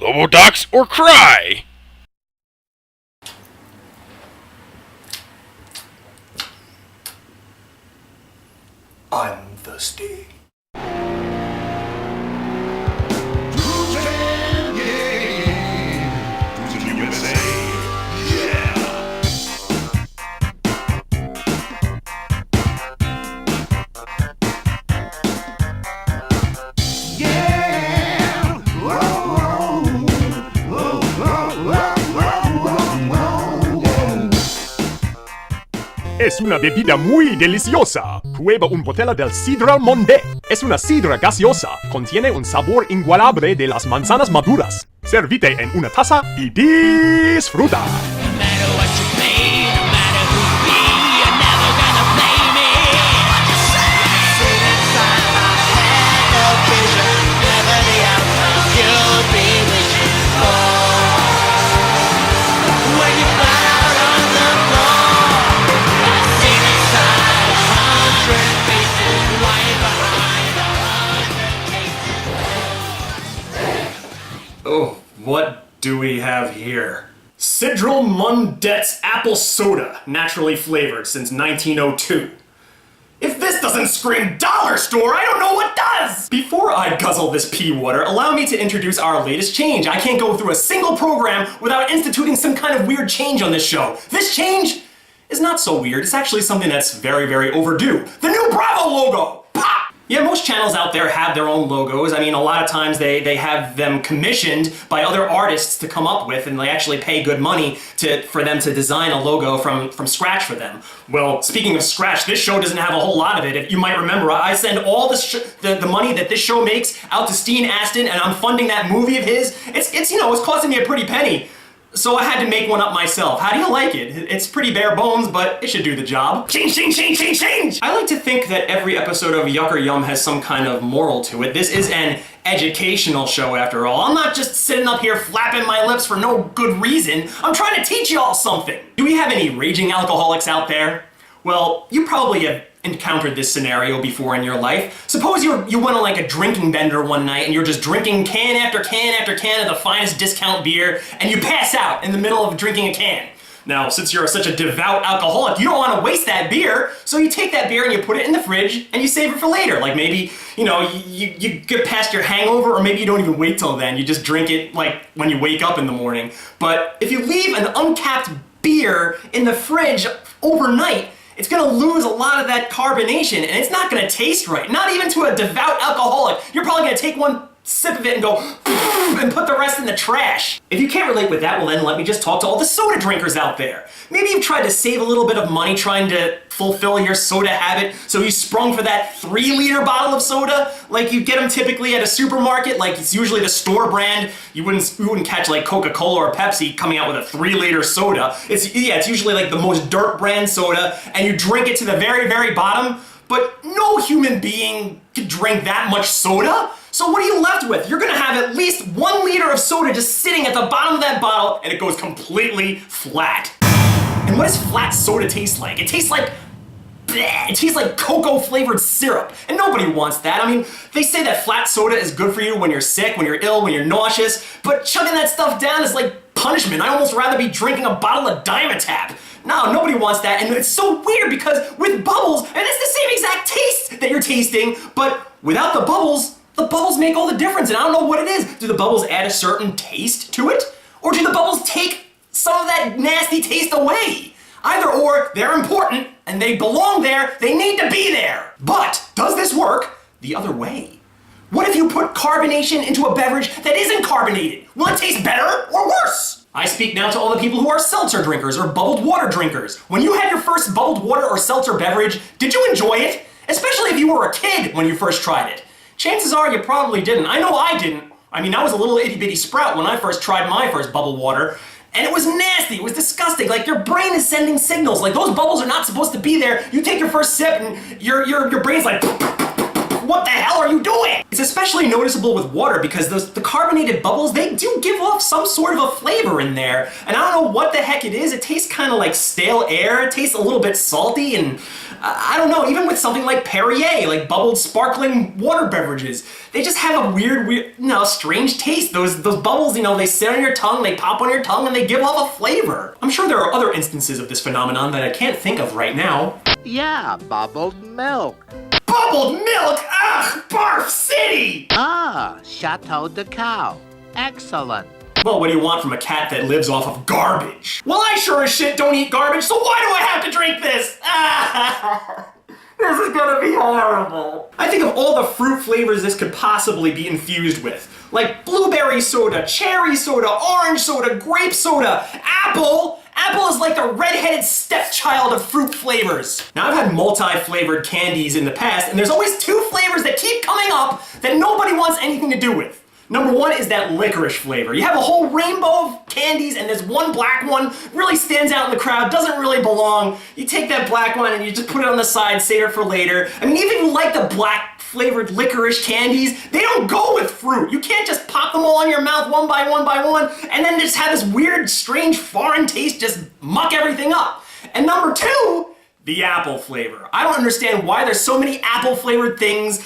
Lobodox or cry? I'm thirsty. Es una bebida muy deliciosa. Prueba un botella del SIDRAL MUNDET. Es una sidra gaseosa. Contiene un sabor inigualable de las manzanas maduras. Servite en una taza y disfruta. Oh, what do we have here? SIDRAL Mundet's apple soda, naturally flavored since 1902. If this doesn't scream dollar store, I don't know what does! Before I guzzle this pea water, allow me to introduce our latest change. I can't go through a single program without instituting some kind of weird change on this show. This change is not so weird. It's actually something that's very, very overdue. The new Bravo logo! Pop! Yeah, most channels out there have their own logos. I mean, a lot of times they have them commissioned by other artists to come up with, and they actually pay good money for them to design a logo from scratch for them. Well, speaking of scratch, this show doesn't have a whole lot of it. If you might remember, I send all the money that this show makes out to Steen Aston, and I'm funding that movie of his. It's costing me a pretty penny. So I had to make one up myself. How do you like it? It's pretty bare bones, but it should do the job. Change, change, change, change, change! I like to think that every episode of Yuck or Yum has some kind of moral to it. This is an educational show after all. I'm not just sitting up here flapping my lips for no good reason. I'm trying to teach you all something. Do we have any raging alcoholics out there? Well, you probably have encountered this scenario before in your life. Suppose you went on like a drinking bender one night and you're just drinking can after can after can of the finest discount beer, and you pass out in the middle of drinking a can. Now, since you're such a devout alcoholic, you don't want to waste that beer, so you take that beer and you put it in the fridge and you save it for later. Like maybe, you get past your hangover, or maybe you don't even wait till then. You just drink it like when you wake up in the morning. But if you leave an uncapped beer in the fridge overnight, it's gonna lose a lot of that carbonation, and it's not gonna taste right. Not even to a devout alcoholic. You're probably gonna take one sip of it and go and put the rest in the trash. If you can't relate with that, well then let me just talk to all the soda drinkers out there. Maybe you've tried to save a little bit of money trying to fulfill your soda habit, so you sprung for that 3-liter bottle of soda, like you get them typically at a supermarket, like it's usually the store brand. You wouldn't catch like Coca-Cola or Pepsi coming out with a 3-liter soda. It's usually like the most dirt brand soda, and you drink it to the very, very bottom, but no human being could drink that much soda. So what are you left with? You're gonna have at least 1 liter of soda just sitting at the bottom of that bottle, and it goes completely flat. And what does flat soda taste like? It tastes like bleh. It tastes like cocoa flavored syrup, and nobody wants that. I mean, they say that flat soda is good for you when you're sick, when you're ill, when you're nauseous, but chugging that stuff down is like punishment. I'd almost rather be drinking a bottle of Dimetap. No, nobody wants that, and it's so weird because with bubbles, and it's the same exact taste that you're tasting, but without the bubbles make all the difference, and I don't know what it is. Do the bubbles add a certain taste to it? Or do the bubbles take some of that nasty taste away? Either or, they're important, and they belong there, they need to be there. But, does this work the other way? What if you put carbonation into a beverage that isn't carbonated? Will it taste better or worse? I speak now to all the people who are seltzer drinkers or bubbled water drinkers. When you had your first bubbled water or seltzer beverage, did you enjoy it? Especially if you were a kid when you first tried it. Chances are you probably didn't. I know I didn't. I mean, I was a little itty-bitty sprout when I first tried my first bubbled water, and it was nasty, it was disgusting. Like, your brain is sending signals. Like, those bubbles are not supposed to be there. You take your first sip and your brain's like, what the hell are you doing? It's especially noticeable with water because the carbonated bubbles, they do give off some sort of a flavor in there. And I don't know what the heck it is. It tastes kind of like stale air. It tastes a little bit salty, and I don't know, even with something like Perrier, like bubbled sparkling water beverages, they just have a weird, strange taste. Those bubbles, they sit on your tongue, they pop on your tongue, and they give off a flavor. I'm sure there are other instances of this phenomenon that I can't think of right now. Yeah, bubbled milk. Bubbled milk? Ugh, barf city! Ah, Chateau de Cow. Excellent. Well, what do you want from a cat that lives off of garbage? Well, I sure as shit don't eat garbage, so why do I have to drink this? This is gonna be horrible. I think of all the fruit flavors this could possibly be infused with. Like blueberry soda, cherry soda, orange soda, grape soda, apple. Apple is like the red-headed stepchild of fruit flavors. Now, I've had multi-flavored candies in the past, and there's always two flavors that keep coming up that nobody wants anything to do with. Number one is that licorice flavor. You have a whole rainbow of candies and there's one black one, really stands out in the crowd, doesn't really belong. You take that black one and you just put it on the side, save it for later. I mean, even if you like the black flavored licorice candies, they don't go with fruit. You can't just pop them all in your mouth one by one by one and then just have this weird, strange, foreign taste just muck everything up. And number two, the apple flavor. I don't understand why there's so many apple flavored things.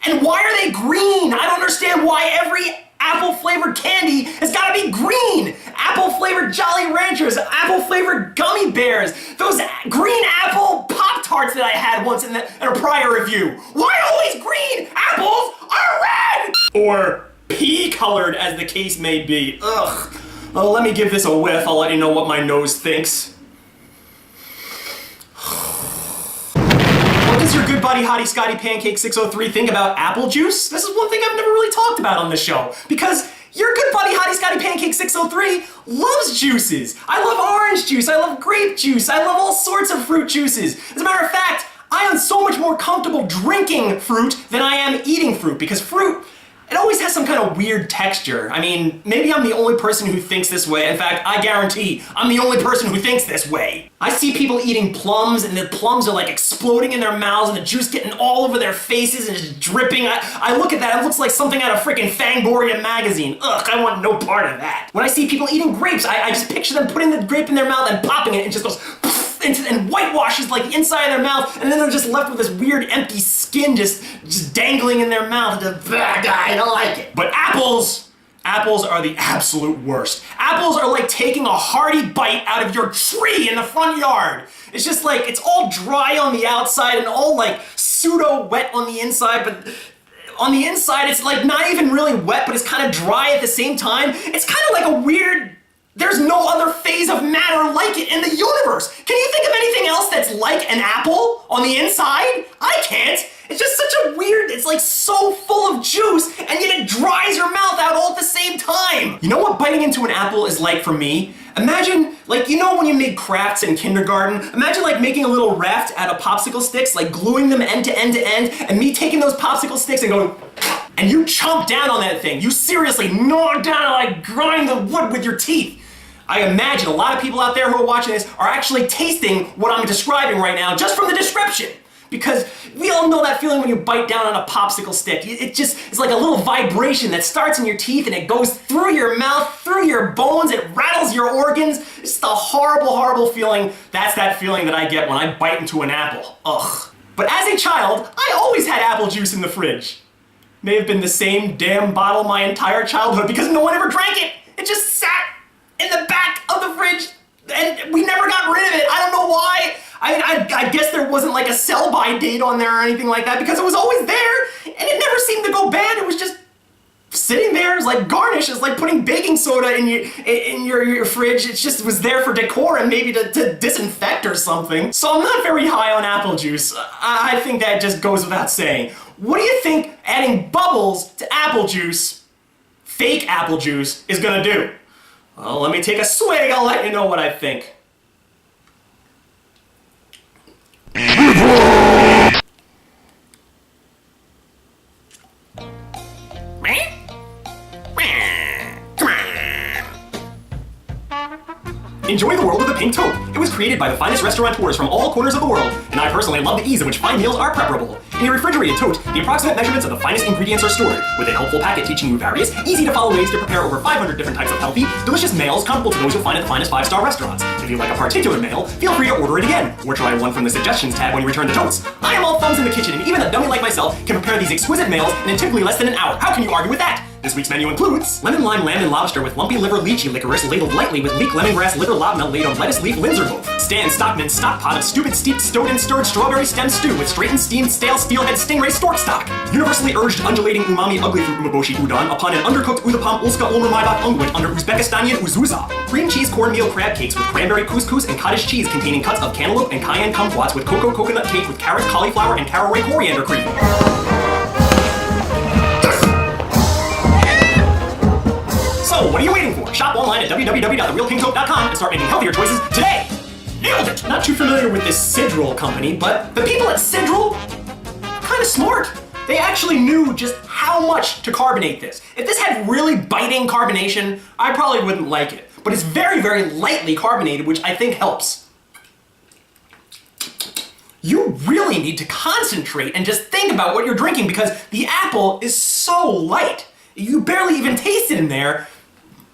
And why are they green? I don't understand why every apple-flavored candy has got to be green. Apple-flavored Jolly Ranchers, apple-flavored gummy bears, those green apple Pop-Tarts that I had once in a prior review. Why always green? Apples are red! Or pea-colored, as the case may be. Ugh. Well, let me give this a whiff. I'll let you know what my nose thinks. What does your good buddy Hottie Scotty Pancake 603 think about apple juice? This is one thing I've never really talked about on the show, because your good buddy Hottie Scotty Pancake 603 loves juices. I love orange juice, I love grape juice, I love all sorts of fruit juices. As a matter of fact, I am so much more comfortable drinking fruit than I am eating fruit, because fruit, it always has some kind of weird texture. I mean, maybe I'm the only person who thinks this way. In fact, I guarantee I'm the only person who thinks this way. I see people eating plums and the plums are like exploding in their mouths and the juice getting all over their faces and just dripping. I look at that, it looks like something out of freaking Fangoria magazine. Ugh, I want no part of that. When I see people eating grapes, I just picture them putting the grape in their mouth and popping it and it just goes and whitewashes like the inside of their mouth, and then they're just left with this weird empty skin just dangling in their mouth. I don't like it. But apples are the absolute worst. Apples are like taking a hearty bite out of your tree in the front yard. It's just like, it's all dry on the outside and all like pseudo wet on the inside, but on the inside it's like not even really wet, but it's kind of dry at the same time. It's kind of like a weird, there's no other phase of matter like it in the universe. Can you think of anything else that's like an apple on the inside? I can't. It's just such a weird, it's like so full of juice, and yet it dries your mouth out all at the same time. You know what biting into an apple is like for me? Imagine, like, you know when you made crafts in kindergarten? Imagine like making a little raft out of popsicle sticks, like gluing them end to end to end, and me taking those popsicle sticks and going, and you chomp down on that thing. You seriously gnaw down and like grind the wood with your teeth. I imagine a lot of people out there who are watching this are actually tasting what I'm describing right now just from the description. Because we all know that feeling when you bite down on a popsicle stick. It's like a little vibration that starts in your teeth and it goes through your mouth, through your bones, it rattles your organs. It's the horrible, horrible feeling. That's that feeling that I get when I bite into an apple. Ugh. But as a child, I always had apple juice in the fridge. May have been the same damn bottle my entire childhood because no one ever drank it. It just sat in the back of the fridge and we never got rid of it. I don't know why. I guess there wasn't like a sell-by date on there or anything like that because it was always there and it never seemed to go bad. It was just sitting there. It was like garnish. It's like putting baking soda in your fridge. It just was there for decor and maybe to disinfect or something. So I'm not very high on apple juice. I think that just goes without saying. What do you think adding bubbles to apple juice, fake apple juice, is gonna do? Well, let me take a swig. I'll let you know what I think. Enjoy the world of the pink toad. It was created by the finest restaurateurs from all corners of the world, and I personally love the ease in which fine meals are preparable. In a refrigerated tote, the approximate measurements of the finest ingredients are stored, with a helpful packet teaching you various, easy-to-follow ways to prepare over 500 different types of healthy, delicious meals comparable to those you'll find at the finest 5-star restaurants. If you like a particular meal, feel free to order it again, or try one from the suggestions tab when you return the totes. I am all thumbs in the kitchen, and even a dummy like myself can prepare these exquisite meals in typically less than an hour. How can you argue with that? This week's menu includes lemon lime lamb and lobster with lumpy liver lychee licorice ladled lightly with leek lemongrass liver lobna laid on lettuce leaf Linzer loaf. Stan Stockman stock pot of stupid steeped stowed and stirred strawberry stem stew with straightened steamed stale steelhead stingray stork stock. Universally urged undulating umami ugly fruit umaboshi udon upon an undercooked udapam ulska ulmer maibak ungwit under Uzbekistanian uzuza. Cream cheese cornmeal crab cakes with cranberry couscous and cottage cheese containing cuts of cantaloupe and cayenne kumquats with cocoa coconut cake with carrot, cauliflower, and caraway coriander cream. So, what are you waiting for? Shop online at www.therealkingcoke.com and start making healthier choices today! Nailed it! Not too familiar with this SIDRAL company, but the people at SIDRAL are kind of smart. They actually knew just how much to carbonate this. If this had really biting carbonation, I probably wouldn't like it. But it's very, very lightly carbonated, which I think helps. You really need to concentrate and just think about what you're drinking because the apple is so light. You barely even taste it in there.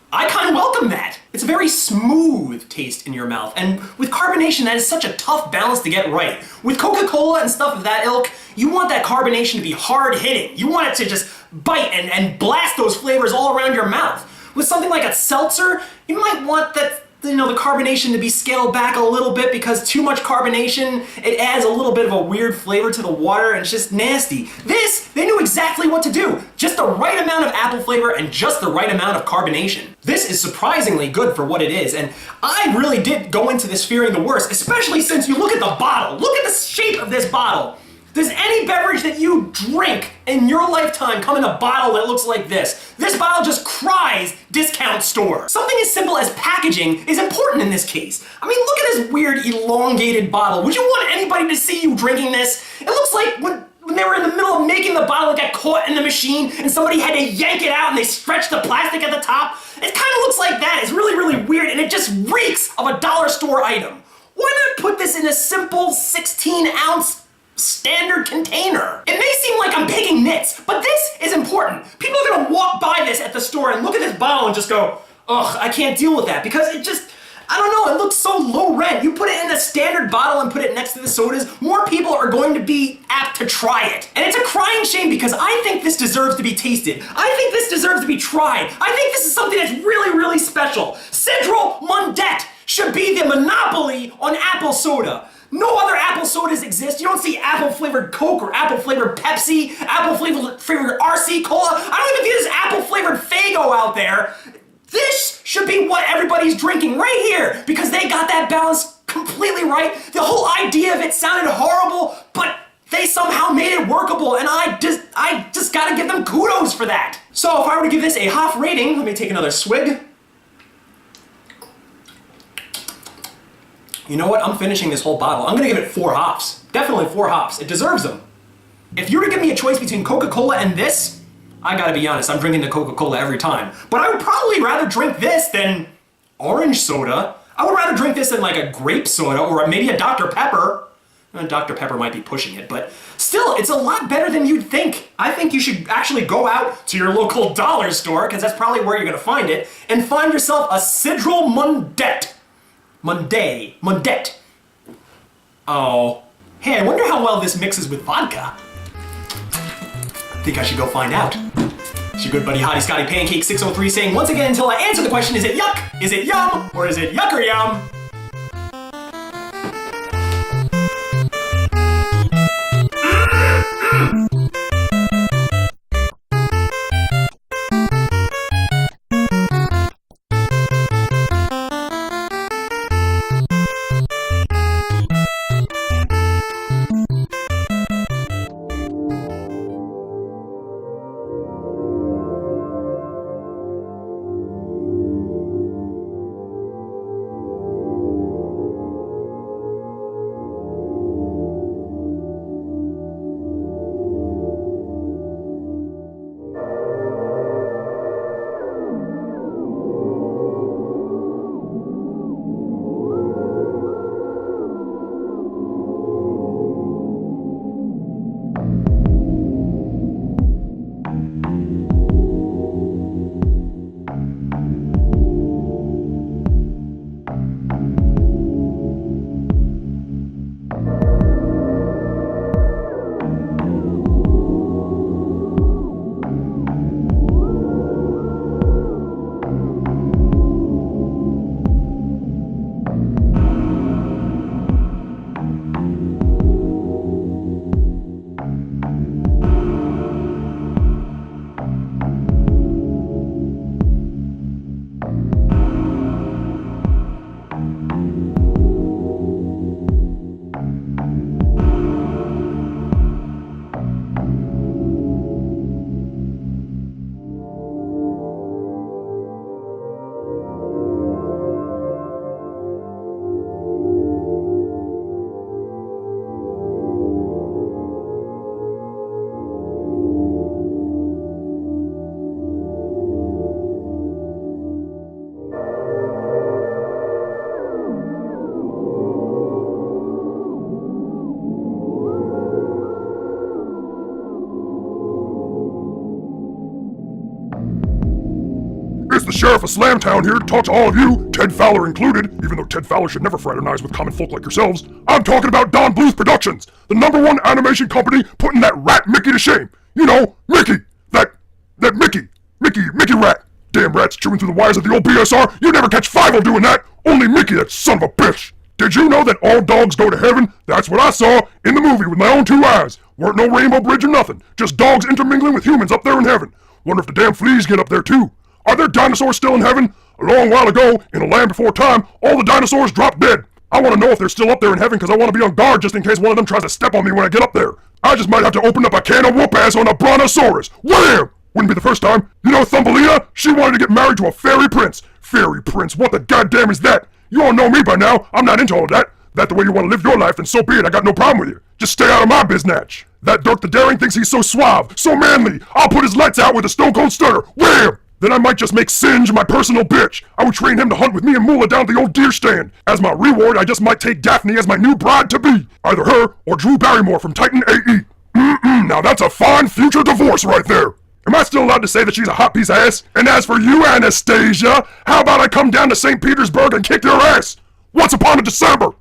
I kind of welcome that. It's a very smooth taste in your mouth, and with carbonation, that is such a tough balance to get right. With Coca-Cola and stuff of that ilk, you want that carbonation to be hard-hitting. You want it to just bite and blast those flavors all around your mouth. With something like a seltzer, you might want that, the carbonation to be scaled back a little bit because too much carbonation, it adds a little bit of a weird flavor to the water and it's just nasty. This, they knew exactly what to do. Just the right amount of apple flavor and just the right amount of carbonation. This is surprisingly good for what it is, and I really did go into this fearing the worst, especially since you look at the bottle. Look at the shape of this bottle. Does any beverage that you drink in your lifetime come in a bottle that looks like this? This bottle just cries discount store. Something as simple as packaging is important in this case. I mean, look at this weird elongated bottle. Would you want anybody to see you drinking this? It looks like when they were in the middle of making the bottle, it got caught in the machine and somebody had to yank it out and they stretched the plastic at the top. It kind of looks like that. It's really, really weird and it just reeks of a dollar store item. Why not put this in a simple 16-ounce standard container? It may seem like I'm picking nits, but this is important. People are gonna walk by this at the store and look at this bottle and just go, ugh, I can't deal with that because it just, I don't know, it looks so low rent. You put it in a standard bottle and put it next to the sodas, more people are going to be apt to try it. And it's a crying shame because I think this deserves to be tasted. I think this deserves to be tried. I think this is something that's really, really special. SIDRAL MUNDET should be the monopoly on apple soda. No other apple sodas exist. You don't see apple-flavored Coke or apple-flavored Pepsi, apple-flavored RC Cola. I don't even think there's apple-flavored Faygo out there. This should be what everybody's drinking right here because they got that balance completely right. The whole idea of it sounded horrible, but they somehow made it workable, and I just gotta give them kudos for that. So if I were to give this a Hoff rating, let me take another swig. You know what? I'm finishing this whole bottle. I'm gonna give it 4 hops. Definitely 4 hops. It deserves them. If you were to give me a choice between Coca-Cola and this, I gotta be honest, I'm drinking the Coca-Cola every time. But I would probably rather drink this than orange soda. I would rather drink this than like a grape soda or maybe a Dr. Pepper. Dr. Pepper might be pushing it, but still, it's a lot better than you'd think. I think you should actually go out to your local dollar store, because that's probably where you're gonna find it, and find yourself a SIDRAL Mundet. Mundet. Oh. Hey, I wonder how well this mixes with vodka. I think I should go find out. It's your good buddy Hottie Scotty Pancake 603 saying once again until I answer the question, is it yuck? Is it yum? Or is it yuck or yum? It's the Sheriff of Slamtown here to talk to all of you, Ted Fowler included, even though Ted Fowler should never fraternize with common folk like yourselves. I'm talking about Don Bluth Productions, the #1 animation company putting that rat Mickey to shame. You know, Mickey! That Mickey rat! Damn rats chewing through the wires of the old BSR, you never catch Fievel doing that! Only Mickey, that son of a bitch! Did you know that all dogs go to heaven? That's what I saw in the movie with my own 2 eyes. Weren't no rainbow bridge or nothing, just dogs intermingling with humans up there in heaven. Wonder if the damn fleas get up there too. Are there dinosaurs still in heaven? A long while ago, in a land before time, all the dinosaurs dropped dead. I want to know if they're still up there in heaven because I want to be on guard just in case one of them tries to step on me when I get up there. I just might have to open up a can of whoop-ass on a brontosaurus. Wham! Wouldn't be the first time. You know Thumbelina? She wanted to get married to a fairy prince. Fairy prince, what the goddamn is that? You all know me by now. I'm not into all that. That the way you want to live your life, then so be it. I got no problem with you. Just stay out of my biznatch. That Dirk the Daring thinks he's so suave, so manly. I'll put his lights out with a stone cold stunner. Wham! Then I might just make Singe my personal bitch. I would train him to hunt with me and Moolah down at the old deer stand. As my reward, I just might take Daphne as my new bride-to-be. Either her or Drew Barrymore from Titan AE. Now that's a fine future divorce right there. Am I still allowed to say that she's a hot piece of ass? And as for you, Anastasia, how about I come down to St. Petersburg and kick your ass? Once upon a December.